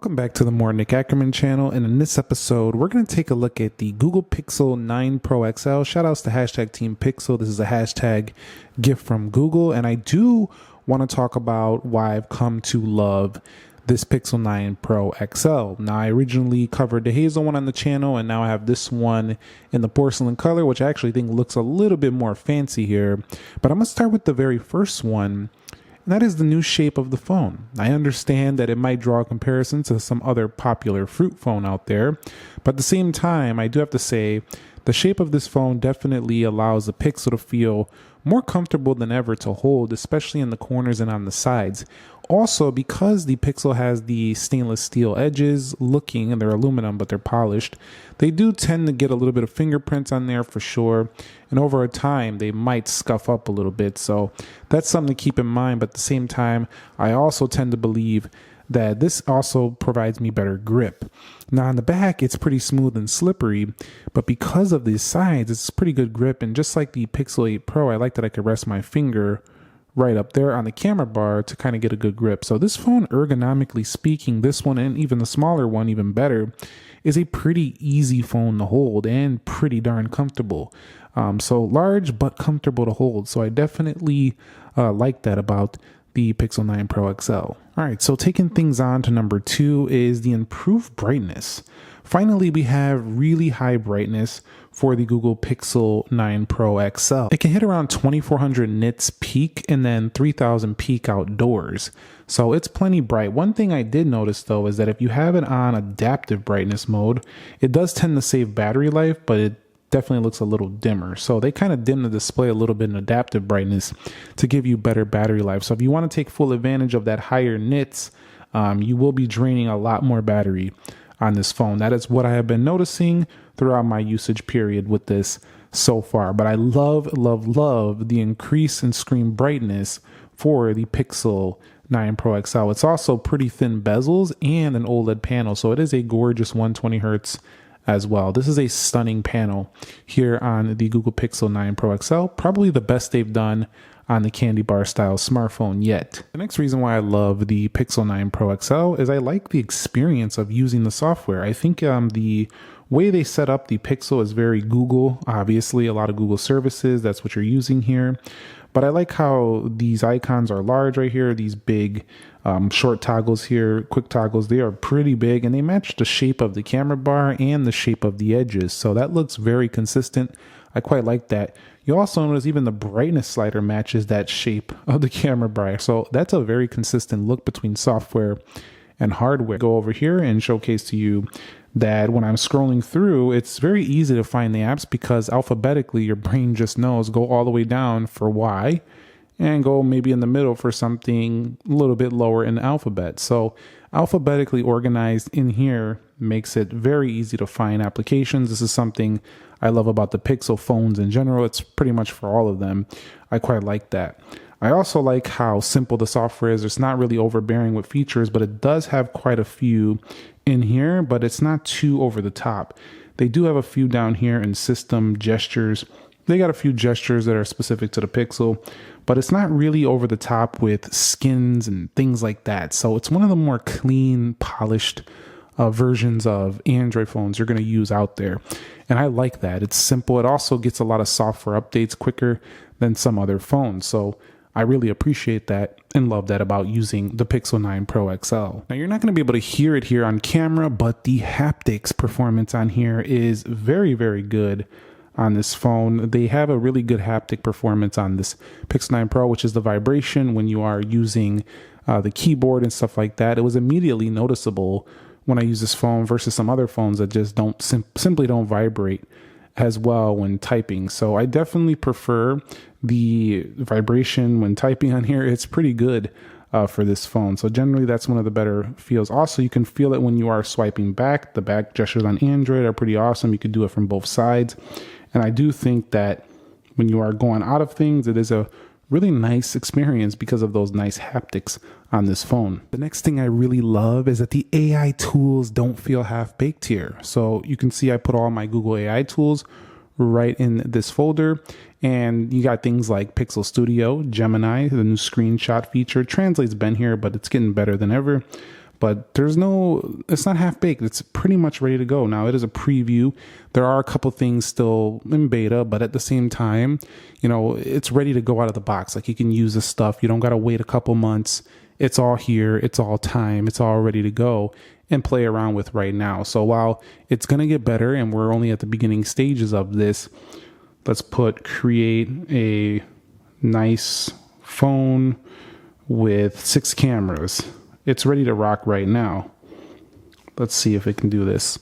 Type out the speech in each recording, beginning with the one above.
Welcome back to the More Nick Ackerman channel, and in this episode we're going to take a look at the Google Pixel 9 Pro XL. Shout outs to hashtag Team Pixel. This is a hashtag gift from Google, and I do want to talk about why I've come to love this Pixel 9 Pro XL. Now, I originally covered the hazel one on the channel, and now I have this one in the porcelain color, which I actually think looks a little bit more fancy here. But I'm going to start with the very first one, and that is the new shape of the phone. I understand that it might draw a comparison to some other popular fruit phone out there, but at the same time, I do have to say the shape of this phone definitely allows the Pixel to feel more comfortable than ever to hold, especially in the corners and on the sides. Also, because the Pixel has the stainless steel edges looking, and they're aluminum, but they're polished, they do tend to get a little bit of fingerprints on there for sure. And over time, they might scuff up a little bit. So that's something to keep in mind. But at the same time, I also tend to believe that this also provides me better grip. Now on the back, it's pretty smooth and slippery, but because of these sides, it's pretty good grip. And just like the Pixel 8 Pro, I like that I could rest my finger right up there on the camera bar to kind of get a good grip. So this phone, ergonomically speaking, this one and even the smaller one, even better, is a pretty easy phone to hold and pretty darn comfortable. So large but comfortable to hold. So I definitely like that about the Pixel 9 Pro XL. All right, so taking things on to number 2 is the improved brightness. Finally, we have really high brightness for the Google Pixel 9 Pro XL. It can hit around 2400 nits peak and then 3000 peak outdoors. So it's plenty bright. One thing I did notice though is that if you have it on adaptive brightness mode, it does tend to save battery life, but it definitely looks a little dimmer. So they kind of dim the display a little bit in adaptive brightness to give you better battery life. So if you want to take full advantage of that higher nits, you will be draining a lot more battery on this phone. That is what I have been noticing throughout my usage period with this so far. But I love the increase in screen brightness for the Pixel 9 Pro XL. It's also pretty thin bezels and an OLED panel. So it is a gorgeous 120 hertz as well. This is a stunning panel here on the Google Pixel 9 Pro XL. Probably the best they've done on the candy bar style smartphone yet. The next reason why I love the Pixel 9 Pro XL is I like the experience of using the software. I think the way they set up the Pixel is very Google, obviously a lot of Google services, that's what you're using here. But I like how these icons are large right here, these big short toggles here, quick toggles, they are pretty big and they match the shape of the camera bar and the shape of the edges. So that looks very consistent. I quite like that. You also notice even the brightness slider matches that shape of the camera bar. So that's a very consistent look between software and hardware. Go over here and showcase to you that when I'm scrolling through, it's very easy to find the apps because alphabetically your brain just knows go all the way down for Y and go maybe in the middle for something a little bit lower in the alphabet. So alphabetically organized in here makes it very easy to find applications. This is something I love about the Pixel phones in general. It's pretty much for all of them. I quite like that. I also like how simple the software is. It's not really overbearing with features, but it does have quite a few in here, but it's not too over the top. They do have a few down here in system gestures. They got a few gestures that are specific to the Pixel, but it's not really over the top with skins and things like that. So it's one of the more clean, polished versions of Android phones you're going to use out there. And I like that. It's simple. It also gets a lot of software updates quicker than some other phones. So I really appreciate that and love that about using the Pixel 9 Pro XL. Now, you're not going to be able to hear it here on camera, but the haptics performance on here is very, very good on this phone. They have a really good haptic performance on this Pixel 9 Pro, which is the vibration when you are using the keyboard and stuff like that. It was immediately noticeable when I use this phone versus some other phones that just don't simply don't vibrate as well when typing. So I definitely prefer the vibration when typing on here. It's pretty good for this phone. So generally that's one of the better feels. Also, you can feel it when you are swiping back. The back gestures on Android are pretty awesome. You could do it from both sides. And I do think that when you are going out of things, it is a really nice experience because of those nice haptics on this phone. The next thing I really love is that the AI tools don't feel half-baked here. So you can see I put all my Google AI tools right in this folder, and you got things like Pixel Studio, Gemini, the new screenshot feature. Translate's been here, but it's getting better than ever. but it's not half baked. It's pretty much ready to go. Now, it is a preview. There are a couple things still in beta, but at the same time, it's ready to go out of the box. Like, you can use this stuff. You don't got to wait a couple months. It's all here. It's all time. It's all ready to go and play around with right now. So while it's going to get better and we're only at the beginning stages of this, let's create a nice phone with 6 cameras. It's ready to rock right now. Let's see if it can do this.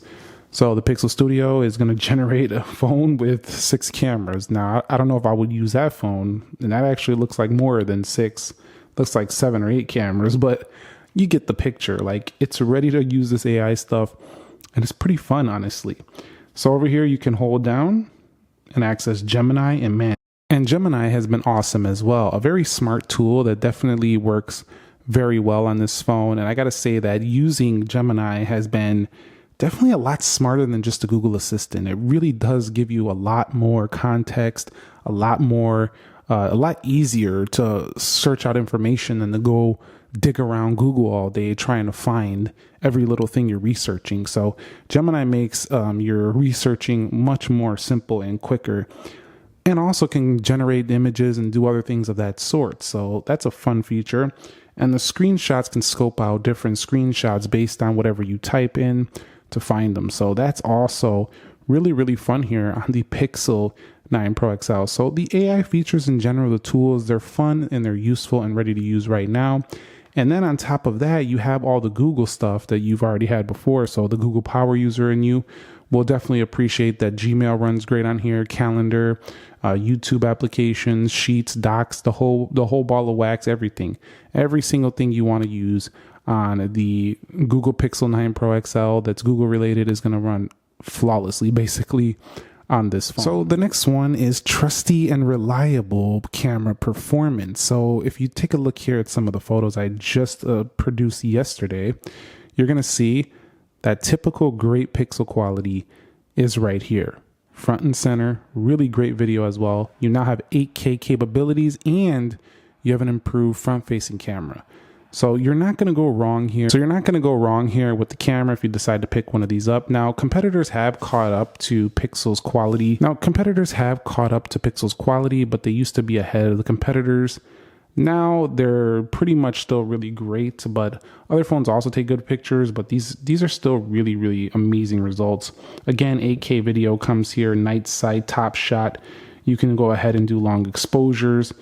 So the Pixel Studio is going to generate a phone with 6 cameras. Now, I don't know if I would use that phone, and that actually looks like more than 6. Looks like 7 or 8 cameras, but you get the picture. Like, it's ready to use this AI stuff, and it's pretty fun, honestly. So over here, you can hold down and access Gemini and Man. And Gemini has been awesome as well. A very smart tool that definitely works very well on this phone. And I got to say that using Gemini has been definitely a lot smarter than just a Google Assistant. It really does give you a lot more context, a lot easier to search out information than to go dig around Google all day trying to find every little thing you're researching. So Gemini makes your researching much more simple and quicker, and also can generate images and do other things of that sort. So that's a fun feature. And the screenshots can scope out different screenshots based on whatever you type in to find them. So that's also really, really fun here on the Pixel 9 Pro XL. So the AI features in general, the tools, they're fun and they're useful and ready to use right now. And then on top of that, you have all the Google stuff that you've already had before. So the Google Power user in you will definitely appreciate that Gmail runs great on here, Calendar, YouTube applications, Sheets, Docs, the whole ball of wax, everything. Every single thing you want to use on the Google Pixel 9 Pro XL that's Google related is going to run flawlessly, basically, on this phone. So the next one is trusty and reliable camera performance. So if you take a look here at some of the photos I just produced yesterday, you're going to see that typical great pixel quality is right here. Front and center, really great video as well. You now have 8K capabilities and you have an improved front-facing camera. So you're not going to go wrong here. With the camera if you decide to pick one of these up. Now, competitors have caught up to Pixel's quality. But they used to be ahead of the competitors. Now they're pretty much still really great, but other phones also take good pictures, but these are still really, really amazing results. Again, 8K video comes here, night sight, top shot. You can go ahead and do long exposures.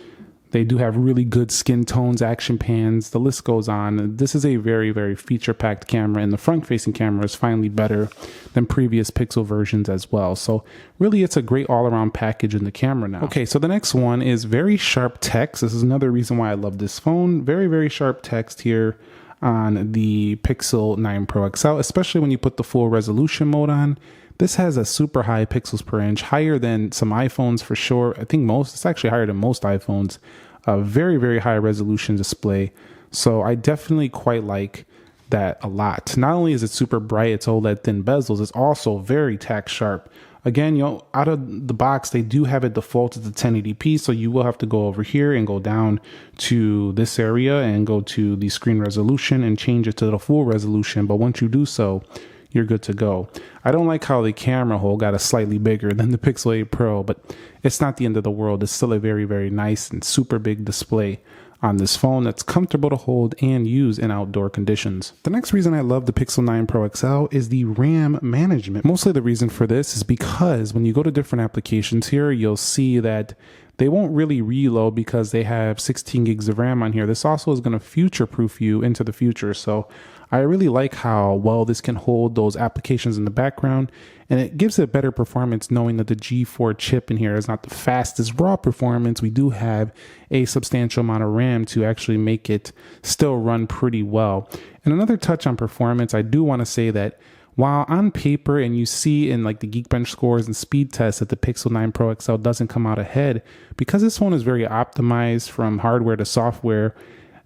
They do have really good skin tones, action pans, the list goes on. This is a very, very feature-packed camera, and the front-facing camera is finally better than previous Pixel versions as well. So really, it's a great all-around package in the camera now. Okay, so the next one is very sharp text. This is another reason why I love this phone. Very, very sharp text here on the Pixel 9 Pro XL, especially when you put the full resolution mode on. This has a super high pixels per inch, higher than some iPhones for sure. I think it's actually higher than most iPhones. A very, very high resolution display. So I definitely quite like that a lot. Not only is it super bright, it's OLED thin bezels, it's also very tack sharp. Again, out of the box, they do have it defaulted to 1080p, so you will have to go over here and go down to this area and go to the screen resolution and change it to the full resolution. But once you do so, you're good to go. I don't like how the camera hole got a slightly bigger than the Pixel 8 Pro, but it's not the end of the world. It's still a very, very nice and super big display on this phone that's comfortable to hold and use in outdoor conditions. The next reason I love the Pixel 9 Pro XL is the RAM management. Mostly the reason for this is because when you go to different applications here, you'll see that they won't really reload because they have 16 gigs of RAM on here. This also is going to future-proof you into the future. So I really like how well this can hold those applications in the background, and it gives it better performance knowing that the G4 chip in here is not the fastest raw performance. We do have a substantial amount of RAM to actually make it still run pretty well. And another touch on performance, I do want to say that while on paper, and you see in like the Geekbench scores and speed tests that the Pixel 9 Pro XL doesn't come out ahead, because this phone is very optimized from hardware to software,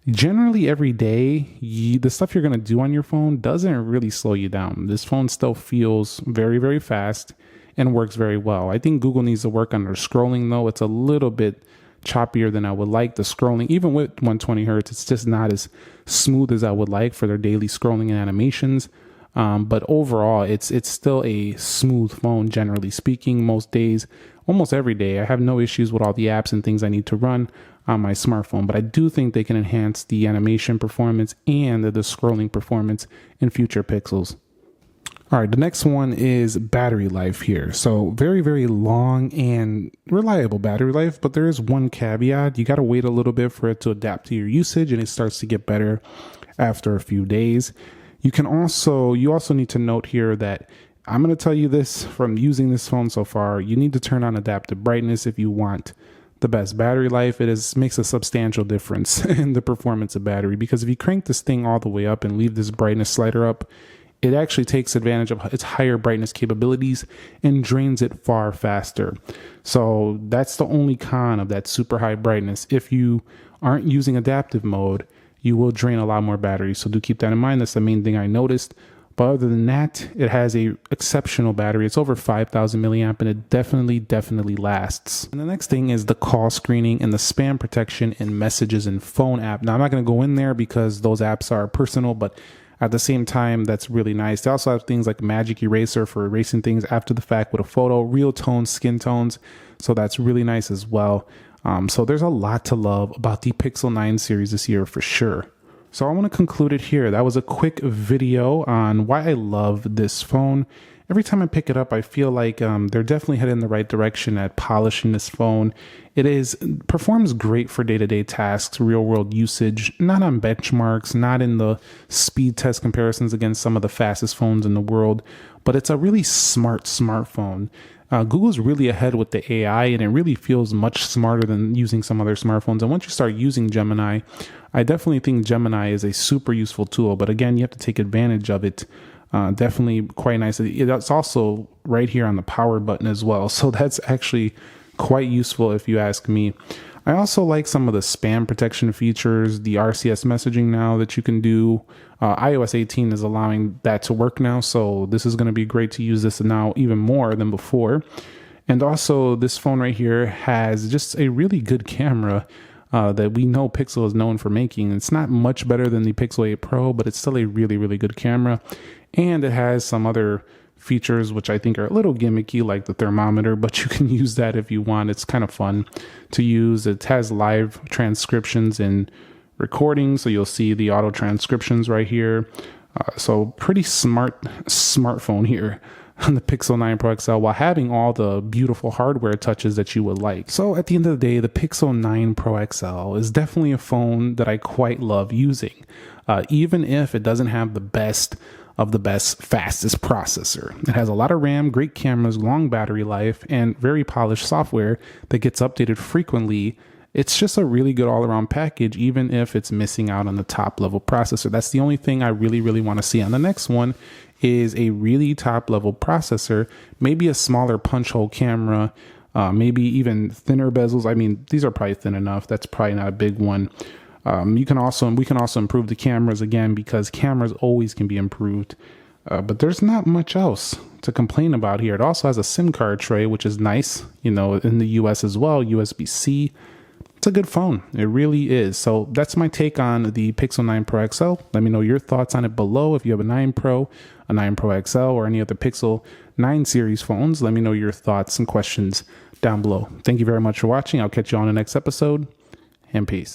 generally every day, the stuff you're going to do on your phone doesn't really slow you down. This phone still feels very, very fast and works very well. I think Google needs to work on their scrolling though. It's a little bit choppier than I would like. The scrolling, even with 120 hertz, it's just not as smooth as I would like for their daily scrolling and animations. But overall, it's still a smooth phone, generally speaking. Most days, almost every day, I have no issues with all the apps and things I need to run on my smartphone. But I do think they can enhance the animation performance and the scrolling performance in future Pixels. All right, the next one is battery life here. So very, very long and reliable battery life, but there is one caveat. You got to wait a little bit for it to adapt to your usage, and it starts to get better after a few days. You also need to note here that I'm going to tell you this from using this phone so far. You need to turn on adaptive brightness if you want the best battery life. It makes a substantial difference in the performance of battery, because if you crank this thing all the way up and leave this brightness slider up, it actually takes advantage of its higher brightness capabilities and drains it far faster. So that's the only con of that super high brightness. If you aren't using adaptive mode, you will drain a lot more battery. So do keep that in mind. That's the main thing I noticed. But other than that, it has a exceptional battery. It's over 5,000 milliamp, and it definitely lasts. And the next thing is the call screening and the spam protection in Messages and Phone app. Now, I'm not going to go in there because those apps are personal, but at the same time, that's really nice. They also have things like Magic Eraser for erasing things after the fact with a photo, real tones, skin tones. So that's really nice as well. So there's a lot to love about the Pixel 9 series this year for sure. So I want to conclude it here. That was a quick video on why I love this phone. Every time I pick it up, I feel like they're definitely headed in the right direction at polishing this phone. It performs great for day-to-day tasks, real-world usage, not on benchmarks, not in the speed test comparisons against some of the fastest phones in the world, but it's a really smart smartphone. Google's really ahead with the AI, and it really feels much smarter than using some other smartphones. And once you start using Gemini, I definitely think Gemini is a super useful tool. But again, you have to take advantage of it. Definitely quite nice. It's also right here on the power button as well. So that's actually quite useful if you ask me. I also like some of the spam protection features, the RCS messaging now that you can do. iOS 18 is allowing that to work now, so this is going to be great to use this now even more than before. And also, this phone right here has just a really good camera that we know Pixel is known for making. It's not much better than the Pixel 8 Pro, but it's still a really, really good camera. And it has some other features which I think are a little gimmicky, like the thermometer, but you can use that if you want. It's kind of fun to use. It has live transcriptions and recordings, so you'll see the auto transcriptions right here. So pretty smart smartphone here on the Pixel 9 Pro XL, while having all the beautiful hardware touches that you would like. So at the end of the day, the Pixel 9 Pro XL is definitely a phone that I quite love using, even if it doesn't have the best of the best, fastest processor. It has a lot of RAM, great cameras, long battery life, and very polished software that gets updated frequently. It's just a really good all-around package, even if it's missing out on the top-level processor. That's the only thing I really want to see. On the next one is a really top-level processor, maybe a smaller punch hole camera, maybe even thinner bezels. I mean, these are probably thin enough. That's probably not a big one. We can also improve the cameras again, because cameras always can be improved. But there's not much else to complain about here. It also has a SIM card tray, which is nice, in the US as well, USB-C. It's a good phone. It really is. So that's my take on the Pixel 9 Pro XL. Let me know your thoughts on it below. If you have a 9 Pro, a 9 Pro XL, or any other Pixel 9 series phones, let me know your thoughts and questions down below. Thank you very much for watching. I'll catch you on the next episode, and peace.